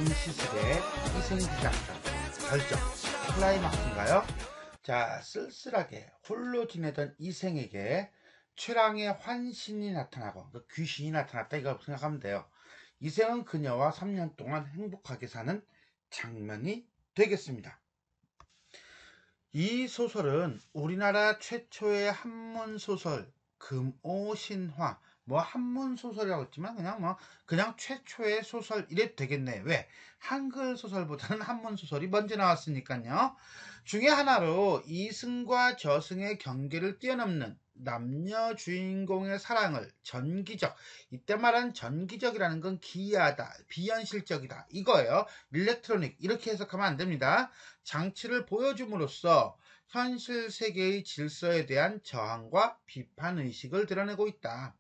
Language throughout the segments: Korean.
시술의 희생기장전 결정 클라이막스인가요? 자, 쓸쓸하게 홀로 지내던 이생에게 최랑의 환신이 나타나고 귀신이 나타났다 이거 생각하면 돼요. 이생은 그녀와 3년 동안 행복하게 사는 장면이 되겠습니다. 이 소설은 우리나라 최초의 한문소설 금오신화 한문소설이라고 했지만 그냥 최초의 소설 이래도 되겠네. 왜? 한글 소설보다는 한문소설이 먼저 나왔으니까요. 중에 하나로 이승과 저승의 경계를 뛰어넘는 남녀 주인공의 사랑을 전기적, 이때 말한 전기적이라는 건 기이하다, 비현실적이다 이거예요. 일렉트로닉 이렇게 해석하면 안 됩니다. 장치를 보여줌으로써 현실 세계의 질서에 대한 저항과 비판의식을 드러내고 있다.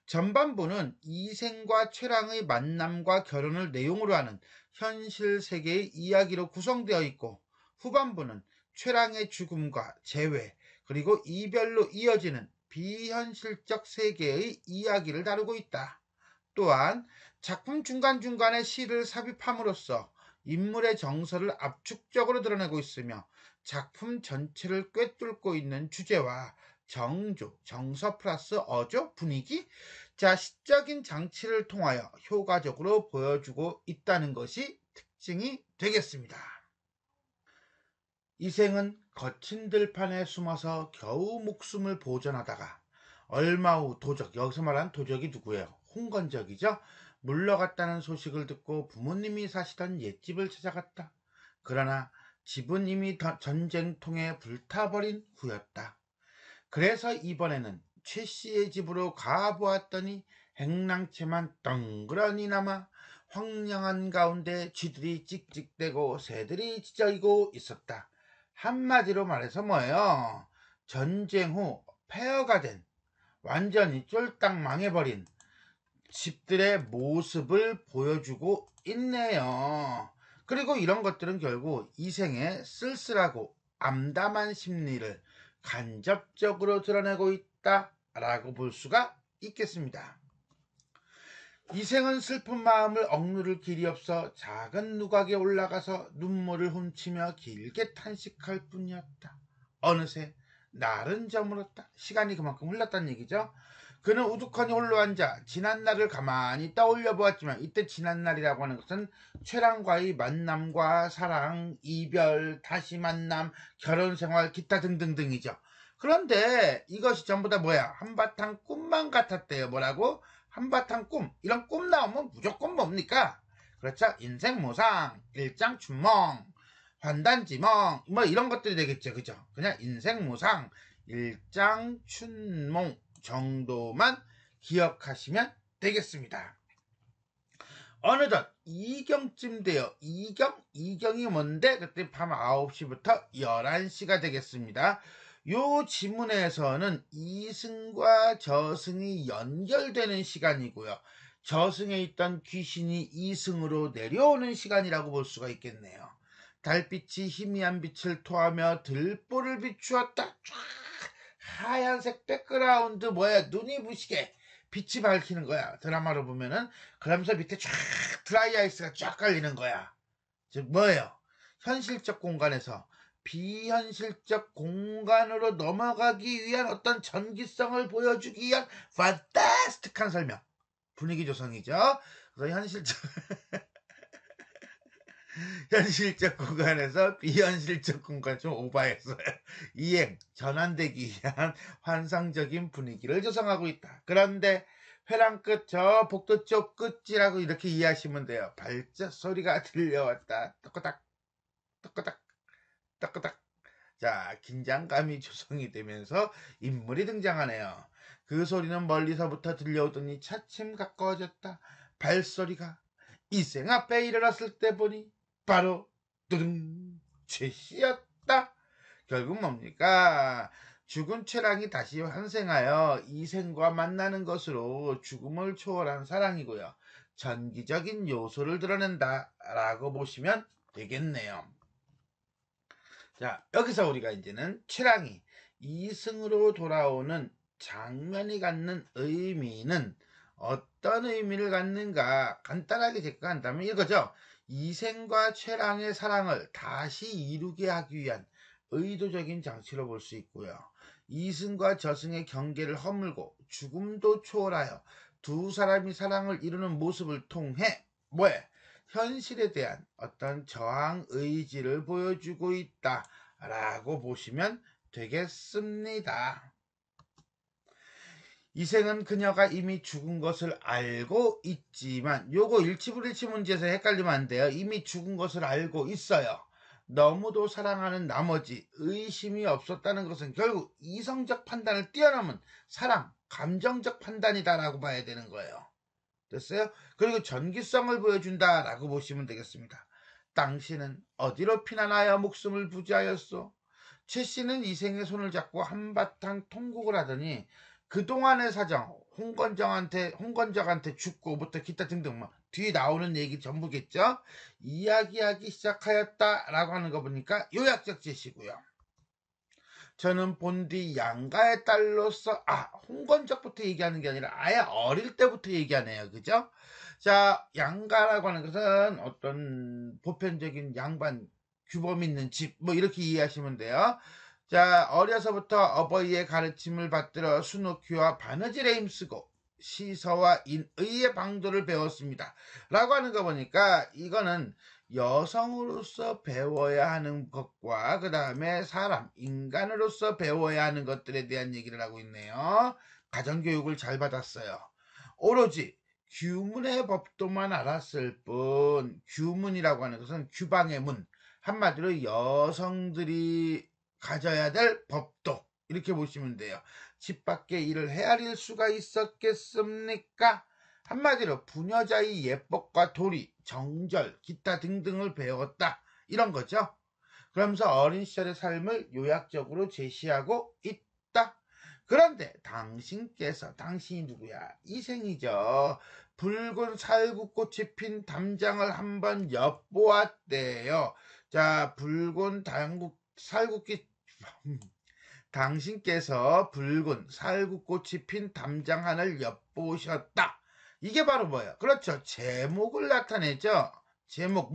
전반부는 이생과 최랑의 만남과 결혼을 내용으로 하는 현실 세계의 이야기로 구성되어 있고, 후반부는 최랑의 죽음과 재회 그리고 이별로 이어지는 비현실적 세계의 이야기를 다루고 있다. 또한 작품 중간중간에 시를 삽입함으로써 인물의 정서를 압축적으로 드러내고 있으며 작품 전체를 꿰뚫고 있는 주제와 정조, 정서 플러스 어조, 분위기, 자, 시적인 장치를 통하여 효과적으로 보여주고 있다는 것이 특징이 되겠습니다. 이생은 거친 들판에 숨어서 겨우 목숨을 보존하다가 얼마 후 도적, 여기서 말하는 도적이 누구예요? 홍건적이죠? 물러갔다는 소식을 듣고 부모님이 사시던 옛집을 찾아갔다. 그러나 집은 이미 전쟁통에 불타버린 후였다. 그래서 이번에는 최 씨의 집으로 가보았더니 행랑채만 덩그러니 남아 황량한 가운데 쥐들이 찍찍대고 새들이 짖어이고 있었다. 한마디로 말해서 뭐예요? 전쟁 후 폐허가 된 완전히 쫄딱 망해버린 집들의 모습을 보여주고 있네요. 그리고 이런 것들은 결국 이생의 쓸쓸하고 암담한 심리를 간접적으로 드러내고 있다라고 볼 수가 있겠습니다. 이생은 슬픈 마음을 억누를 길이 없어 작은 누각에 올라가서 눈물을 훔치며 길게 탄식할 뿐이었다. 어느새 날은 저물었다. 시간이 그만큼 흘렀다는 얘기죠. 그는 우두커니 홀로 앉아 지난날을 가만히 떠올려 보았지만, 이때 지난날이라고 하는 것은 최랑과의 만남과 사랑, 이별, 다시 만남, 결혼생활, 기타 등등등이죠. 그런데 이것이 전부 다 한바탕 꿈만 같았대요. 뭐라고? 한바탕 꿈. 이런 꿈 나오면 무조건 뭡니까? 그렇죠. 인생모상, 일장춘몽, 환단지몽 이런 것들이 되겠죠. 그죠? 그냥 인생모상, 일장춘몽 정도만 기억하시면 되겠습니다. 어느덧 이경쯤 돼요. 이경이 뭔데? 그때 밤 9시부터 11시가 되겠습니다. 요 지문에서는 이승과 저승이 연결되는 시간이고요. 저승에 있던 귀신이 이승으로 내려오는 시간이라고 볼 수가 있겠네요. 달빛이 희미한 빛을 토하며 들보를 비추었다. 쫙 하얀색 백그라운드 눈이 부시게 빛이 밝히는 거야. 드라마로 보면은. 그러면서 밑에 쫙 드라이 아이스가 쫙 깔리는 거야. 즉 뭐예요? 현실적 공간에서 비현실적 공간으로 넘어가기 위한 어떤 전기성을 보여주기 위한 판타스틱한 설명. 분위기 조성이죠. 그래서 현실적 공간에서 비현실적 공간 좀 오버했어요. 이행, 전환되기 위한 환상적인 분위기를 조성하고 있다. 그런데 회랑 끝, 저 복도 쪽 끝이라고 이렇게 이해하시면 돼요. 발작 소리가 들려왔다. 똑꼬닥, 똑꼬닥, 똑꼬닥. 자, 긴장감이 조성이 되면서 인물이 등장하네요. 그 소리는 멀리서부터 들려오더니 차츰 가까워졌다. 발소리가 이생 앞에 일어났을 때 보니 바로 뚜둥 최 씨였다. 결국 뭡니까? 죽은 최랑이 다시 환생하여 이생과 만나는 것으로 죽음을 초월한 사랑이고요. 전기적인 요소를 드러낸다라고 보시면 되겠네요. 자, 여기서 우리가 이제는 최랑이 이승으로 돌아오는 장면이 갖는 의미는 어떤 의미를 갖는가 간단하게 체크한다면 이거죠. 이생과 최랑의 사랑을 다시 이루게 하기 위한 의도적인 장치로 볼 수 있고요. 이승과 저승의 경계를 허물고 죽음도 초월하여 두 사람이 사랑을 이루는 모습을 통해 현실에 대한 어떤 저항 의지를 보여주고 있다라고 보시면 되겠습니다. 이생은 그녀가 이미 죽은 것을 알고 있지만 요거 일치불일치 문제에서 헷갈리면 안 돼요. 이미 죽은 것을 알고 있어요. 너무도 사랑하는 나머지 의심이 없었다는 것은 결국 이성적 판단을 뛰어넘은 사랑, 감정적 판단이다라고 봐야 되는 거예요. 됐어요? 그리고 전기성을 보여준다라고 보시면 되겠습니다. 당신은 어디로 피난하여 목숨을 부지하였소? 최 씨는 이생의 손을 잡고 한바탕 통곡을 하더니 그동안의 사정, 홍건적한테 죽고부터 기타 등등 뒤에 나오는 얘기 전부겠죠? 이야기하기 시작하였다라고 하는 거 보니까 요약적 제시고요. 저는 본디 양가의 딸로서 홍건적부터 얘기하는 게 아니라 아예 어릴 때부터 얘기하네요. 그죠? 자, 양가라고 하는 것은 어떤 보편적인 양반 규범 있는 집 이렇게 이해하시면 돼요. 자, 어려서부터 어버이의 가르침을 받들어 수놓기와 바느질에 힘쓰고 시서와 인의의 방도를 배웠습니다. 라고 하는 거 보니까 이거는 여성으로서 배워야 하는 것과 그 다음에 사람, 인간으로서 배워야 하는 것들에 대한 얘기를 하고 있네요. 가정교육을 잘 받았어요. 오로지 규문의 법도만 알았을 뿐, 규문이라고 하는 것은 규방의 문, 한마디로 여성들이 가져야 될 법도, 이렇게 보시면 돼요. 집 밖에 일을 헤아릴 수가 있었겠습니까? 한마디로 부녀자의 예법과 도리, 정절, 기타 등등을 배웠다. 이런 거죠. 그러면서 어린 시절의 삶을 요약적으로 제시하고 있다. 그런데 당신이 누구야? 이생이죠. 붉은 살구꽃이 핀 담장을 한번 엿보았대요. 자, 붉은 당신께서 붉은 살구꽃이 핀 담장하늘 엿보셨다. 이게 바로 뭐예요? 그렇죠. 제목을 나타내죠. 제목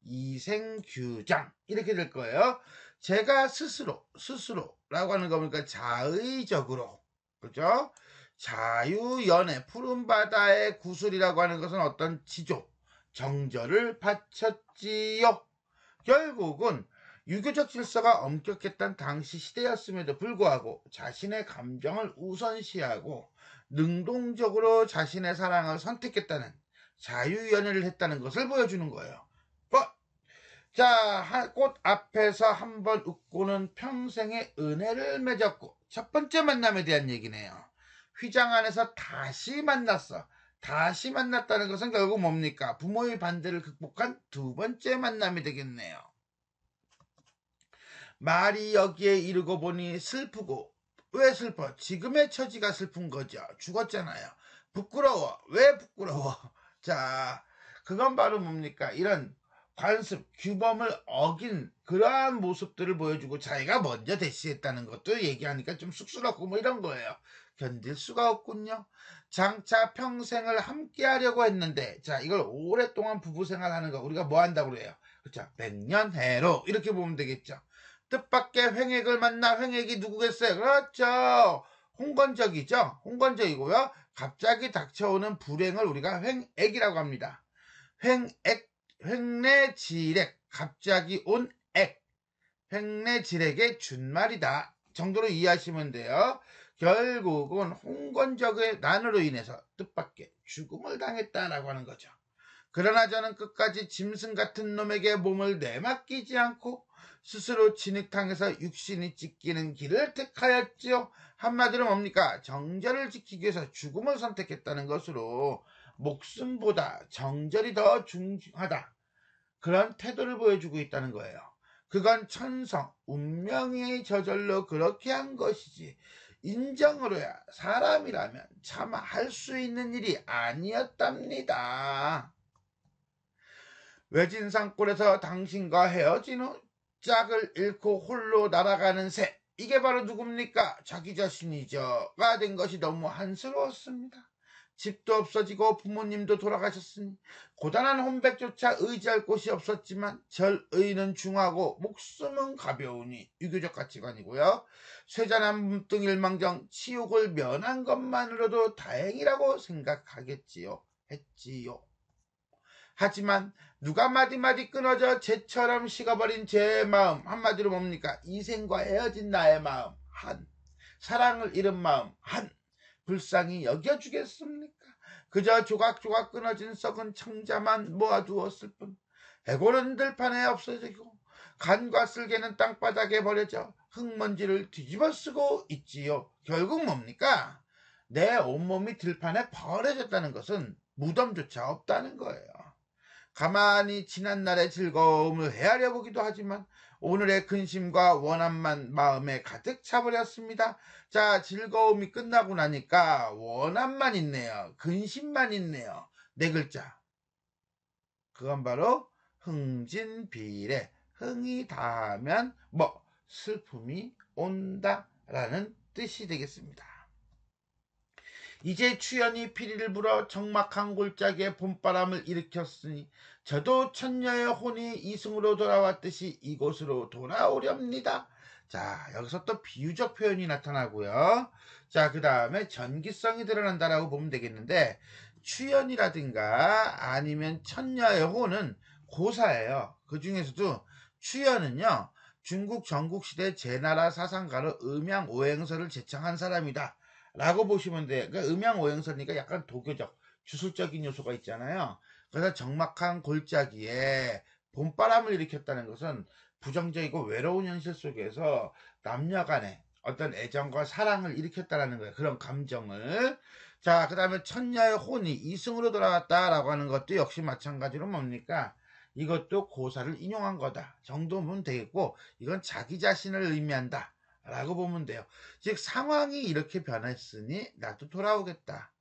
이생규장 이렇게 될 거예요. 제가 스스로라고 하는 거 보니까 자의적으로, 그죠? 자유연애 푸른 바다의 구슬이라고 하는 것은 어떤 지조, 정절을 바쳤지요. 결국은 유교적 질서가 엄격했던 당시 시대였음에도 불구하고 자신의 감정을 우선시하고 능동적으로 자신의 사랑을 선택했다는 자유연애를 했다는 것을 보여주는 거예요. 자, 꽃 앞에서 한번 웃고는 평생의 은혜를 맺었고 첫 번째 만남에 대한 얘기네요. 휘장 안에서 다시 만났어. 다시 만났다는 것은 결국 뭡니까? 부모의 반대를 극복한 두 번째 만남이 되겠네요. 말이 여기에 이르고 보니 슬프고, 왜 슬퍼? 지금의 처지가 슬픈 거죠. 죽었잖아요. 부끄러워. 왜 부끄러워? 자, 그건 바로 뭡니까? 이런 관습, 규범을 어긴 그러한 모습들을 보여주고 자기가 먼저 대시했다는 것도 얘기하니까 좀 쑥스럽고 이런 거예요. 견딜 수가 없군요. 장차 평생을 함께 하려고 했는데, 자, 이걸 오랫동안 부부생활 하는 거 우리가 뭐 한다고 그래요? 그렇죠. 백년해로 이렇게 보면 되겠죠. 뜻밖의 횡액을 만나. 횡액이 누구겠어요? 그렇죠. 홍건적이죠. 홍건적이고요. 갑자기 닥쳐오는 불행을 우리가 횡액이라고 합니다. 횡내지렉, 갑자기 온 액, 횡내지렉의 준말이다 정도로 이해하시면 돼요. 결국은 홍건적의 난으로 인해서 뜻밖의 죽음을 당했다라고 하는 거죠. 그러나 저는 끝까지 짐승 같은 놈에게 몸을 내맡기지 않고 스스로 진흙탕에서 육신이 찢기는 길을 택하였지요. 한마디로 뭡니까? 정절을 지키기 위해서 죽음을 선택했다는 것으로 목숨보다 정절이 더 중요하다. 그런 태도를 보여주고 있다는 거예요. 그건 천성, 운명의 저절로 그렇게 한 것이지 인정으로야 사람이라면 차마 할 수 있는 일이 아니었답니다. 외진 산골에서 당신과 헤어진 후 짝을 잃고 홀로 날아가는 새, 이게 바로 누굽니까? 자기 자신이죠. 가 된 것이 너무 한스러웠습니다. 집도 없어지고 부모님도 돌아가셨으니 고단한 혼백조차 의지할 곳이 없었지만 절의는 중하고 목숨은 가벼우니 유교적 가치관이고요. 쇠잔한 몸뚱일망정 치욕을 면한 것만으로도 다행이라고 생각하겠지요. 했지요. 하지만 누가 마디마디 끊어져 재처럼 식어버린 제 마음, 한마디로 뭡니까? 이생과 헤어진 나의 마음 한, 사랑을 잃은 마음 한, 불쌍히 여겨주겠습니까? 그저 조각조각 끊어진 썩은 청자만 모아두었을 뿐 해골은 들판에 없어지고 간과 쓸개는 땅바닥에 버려져 흙먼지를 뒤집어 쓰고 있지요. 결국 뭡니까? 내 온몸이 들판에 버려졌다는 것은 무덤조차 없다는 거예요. 가만히 지난날의 즐거움을 헤아려 보기도 하지만 오늘의 근심과 원함만 마음에 가득 차버렸습니다. 자, 즐거움이 끝나고 나니까 원함만 있네요. 근심만 있네요. 네 글자. 그건 바로 흥진비례. 흥이 닿으면 슬픔이 온다라는 뜻이 되겠습니다. 이제 추연이 피리를 불어 적막한 골짜기에 봄바람을 일으켰으니 저도 천녀의 혼이 이승으로 돌아왔듯이 이곳으로 돌아오렵니다. 자, 여기서 또 비유적 표현이 나타나고요. 자, 그 다음에 전기성이 드러난다라고 보면 되겠는데 추연이라든가 아니면 천녀의 혼은 고사예요. 그 중에서도 추연은요, 중국 전국시대 제나라 사상가로 음양오행서를 제창한 사람이다 라고 보시면 돼요. 그러니까 음양오행서니까 약간 도교적, 주술적인 요소가 있잖아요. 그래서 적막한 골짜기에 봄바람을 일으켰다는 것은 부정적이고 외로운 현실 속에서 남녀간의 어떤 애정과 사랑을 일으켰다는 거예요. 그런 감정을. 자, 그 다음에 천녀의 혼이 이승으로 돌아왔다라고 하는 것도 역시 마찬가지로 뭡니까? 이것도 고사를 인용한 거다 정도면 되겠고, 이건 자기 자신을 의미한다 라고 보면 돼요. 즉 상황이 이렇게 변했으니 나도 돌아오겠다.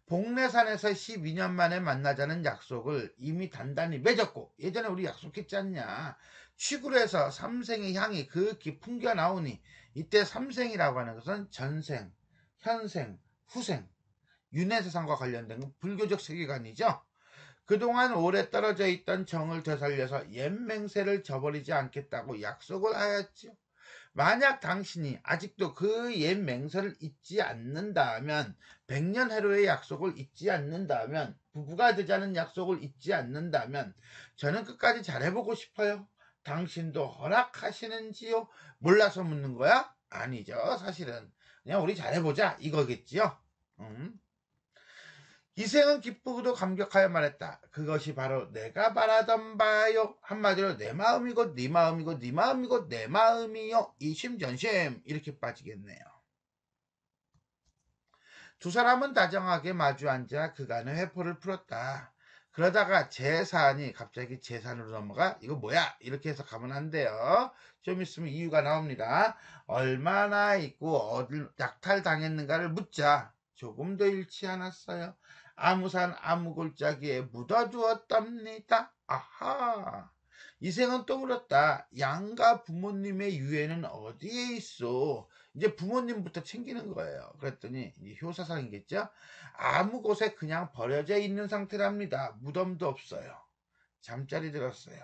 복례산에서 12년 만에 만나자는 약속을 이미 단단히 맺었고, 예전에 우리 약속했지 않냐. 취구에서 삼생의 향이 극히 풍겨나오니 이때 삼생이라고 하는 것은 전생, 현생, 후생, 윤회세상과 관련된 불교적 세계관이죠. 그동안 오래 떨어져 있던 정을 되살려서 옛 맹세를 저버리지 않겠다고 약속을 하였지요. 만약 당신이 아직도 그 옛 맹세를 잊지 않는다면, 100년 해로의 약속을 잊지 않는다면, 부부가 되자는 약속을 잊지 않는다면 저는 끝까지 잘해보고 싶어요. 당신도 허락하시는지요? 몰라서 묻는 거야? 아니죠. 사실은 그냥 우리 잘해보자 이거겠지요. 이생은 기쁘고도 감격하여 말했다. 그것이 바로 내가 바라던 바요. 한마디로 내 마음이고 네 마음이고 네 마음이고 내 마음이요. 이심전심 이렇게 빠지겠네요. 두 사람은 다정하게 마주 앉아 그간의 회포를 풀었다. 그러다가 제산이 갑자기 제산으로 넘어가 이거 뭐야? 이렇게 해서 가면 안 돼요. 좀 있으면 이유가 나옵니다. 얼마나 있고 어딜 약탈당했는가를 묻자. 조금도 잃지 않았어요. 아무산 아무골짜기에 묻어두었답니다. 아하. 이생은 또 물었다. 양가 부모님의 유해는 어디에 있어? 이제 부모님부터 챙기는 거예요. 그랬더니 이제 효사상이겠죠? 아무 곳에 그냥 버려져 있는 상태랍니다. 무덤도 없어요. 잠자리 들었어요.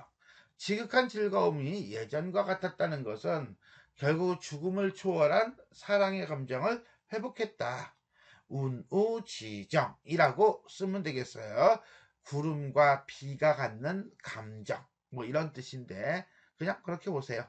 지극한 즐거움이 예전과 같았다는 것은 결국 죽음을 초월한 사랑의 감정을 회복했다. 운우지정이라고 쓰면 되겠어요. 구름과 비가 갖는 감정, 이런 뜻인데 그냥 그렇게 보세요.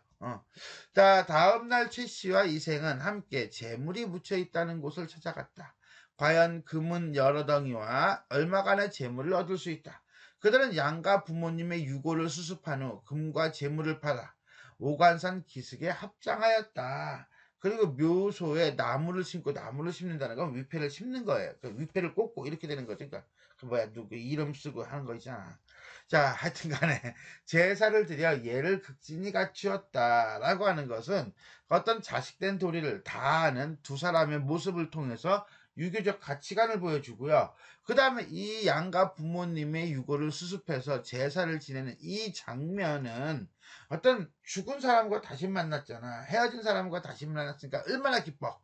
자, 다음날 최씨와 이생은 함께 재물이 묻혀 있다는 곳을 찾아갔다. 과연 금은 여러 덩이와 얼마간의 재물을 얻을 수 있다. 그들은 양가 부모님의 유고를 수습한 후 금과 재물을 팔아 오관산 기슭에 합장하였다. 그리고 묘소에 나무를 심는다는 건 위패를 심는 거예요. 그 위패를 꽂고 이렇게 되는 거죠. 그러니까 누구 이름 쓰고 하는 거 있잖아. 자, 하여튼 간에 제사를 드려 얘를 극진히 갖추었다라고 하는 것은 어떤 자식된 도리를 다하는 두 사람의 모습을 통해서 유교적 가치관을 보여주고요. 그 다음에 이 양가 부모님의 유고를 수습해서 제사를 지내는 이 장면은 어떤 죽은 사람과 다시 만났잖아. 헤어진 사람과 다시 만났으니까 얼마나 기뻐.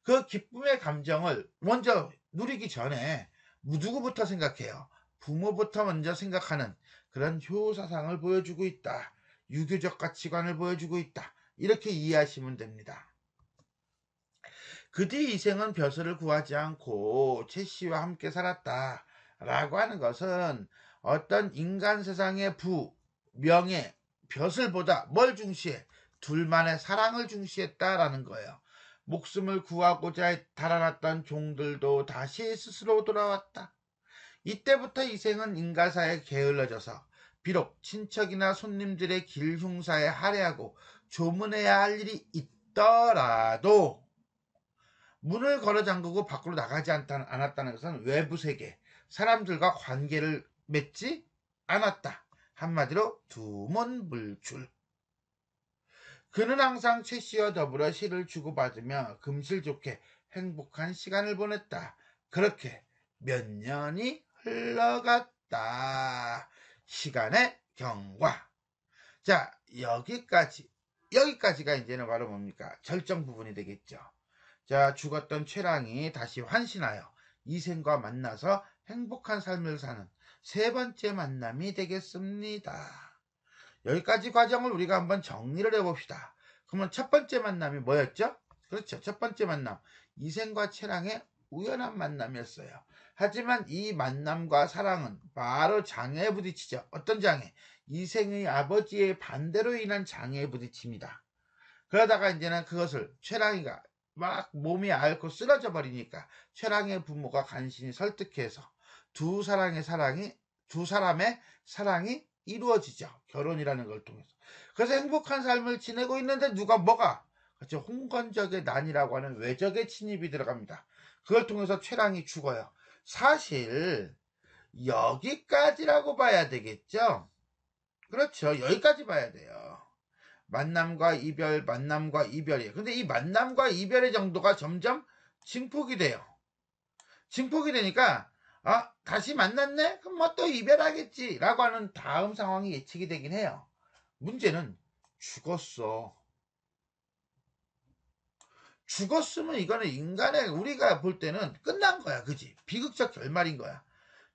그 기쁨의 감정을 먼저 누리기 전에 누구부터 생각해요? 부모부터 먼저 생각하는 그런 효사상을 보여주고 있다. 유교적 가치관을 보여주고 있다. 이렇게 이해하시면 됩니다. 그 뒤 이생은 벼슬을 구하지 않고 최 씨와 함께 살았다 라고 하는 것은 어떤 인간 세상의 부, 명예, 벼슬보다 뭘 중시해? 둘만의 사랑을 중시했다라는 거예요. 목숨을 구하고자 달아났던 종들도 다시 스스로 돌아왔다. 이때부터 이생은 인가사에 게을러져서 비록 친척이나 손님들의 길 흉사에 할애하고 조문해야 할 일이 있더라도 문을 걸어 잠그고 밖으로 나가지 않았다는 것은 외부 세계, 사람들과 관계를 맺지 않았다. 한마디로 두문불출. 그는 항상 최 씨와 더불어 시를 주고받으며 금실 좋게 행복한 시간을 보냈다. 그렇게 몇 년이 흘러갔다. 시간의 경과. 자, 여기까지가 이제는 바로 뭡니까? 절정 부분이 되겠죠. 자, 죽었던 최랑이 다시 환신하여 이생과 만나서 행복한 삶을 사는 세 번째 만남이 되겠습니다. 여기까지 과정을 우리가 한번 정리를 해봅시다. 그러면 첫 번째 만남이 뭐였죠? 그렇죠. 첫 번째 만남. 이생과 최랑의 우연한 만남이었어요. 하지만 이 만남과 사랑은 바로 장애에 부딪히죠. 어떤 장애? 이생의 아버지의 반대로 인한 장애에 부딪힙니다. 그러다가 이제는 그것을 최랑이가 막 몸이 앓고 쓰러져 버리니까 최랑의 부모가 간신히 설득해서 두 사람의 사랑이 이루어지죠. 결혼이라는 걸 통해서. 그래서 행복한 삶을 지내고 있는데 뭐가? 그렇죠. 홍건적의 난이라고 하는 외적의 침입이 들어갑니다. 그걸 통해서 최랑이 죽어요. 사실 여기까지라고 봐야 되겠죠. 그렇죠. 여기까지 봐야 돼요. 만남과 이별이에요. 근데 이 만남과 이별의 정도가 점점 증폭이 돼요. 증폭이 되니까 다시 만났네? 그럼 뭐 또 이별하겠지 라고 하는 다음 상황이 예측이 되긴 해요. 문제는 죽었어. 죽었으면 이거는 인간의 우리가 볼 때는 끝난 거야. 그지? 비극적 결말인 거야.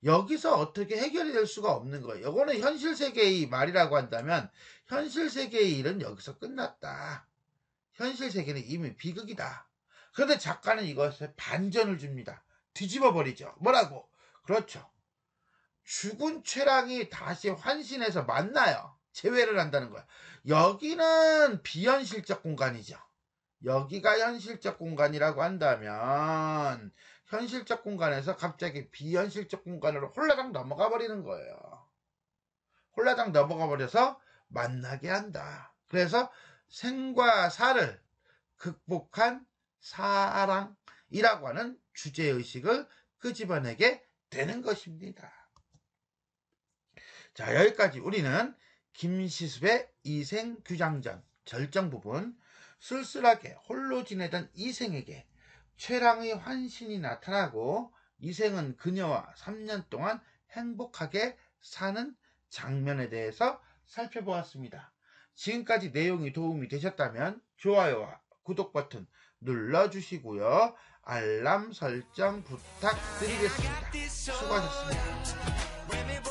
여기서 어떻게 해결이 될 수가 없는 거예요. 이거는 현실 세계의 말이라고 한다면 현실 세계의 일은 여기서 끝났다. 현실 세계는 이미 비극이다. 그런데 작가는 이것에 반전을 줍니다. 뒤집어 버리죠. 뭐라고? 그렇죠. 죽은 최랑이 다시 환신해서 만나요. 재회를 한다는 거야. 여기는 비현실적 공간이죠. 여기가 현실적 공간이라고 한다면 현실적 공간에서 갑자기 비현실적 공간으로 홀라당 넘어가 버리는 거예요. 홀라당 넘어가 버려서 만나게 한다. 그래서 생과 사를 극복한 사랑이라고 하는 주제의식을 끄집어내게 되는 것입니다. 자, 여기까지 우리는 김시습의 이생규장전 절정 부분, 쓸쓸하게 홀로 지내던 이생에게 최랑의 환신이 나타나고 이생은 그녀와 3년 동안 행복하게 사는 장면에 대해서 살펴보았습니다. 지금까지 내용이 도움이 되셨다면 좋아요와 구독 버튼 눌러주시고요. 알람 설정 부탁드리겠습니다. 수고하셨습니다.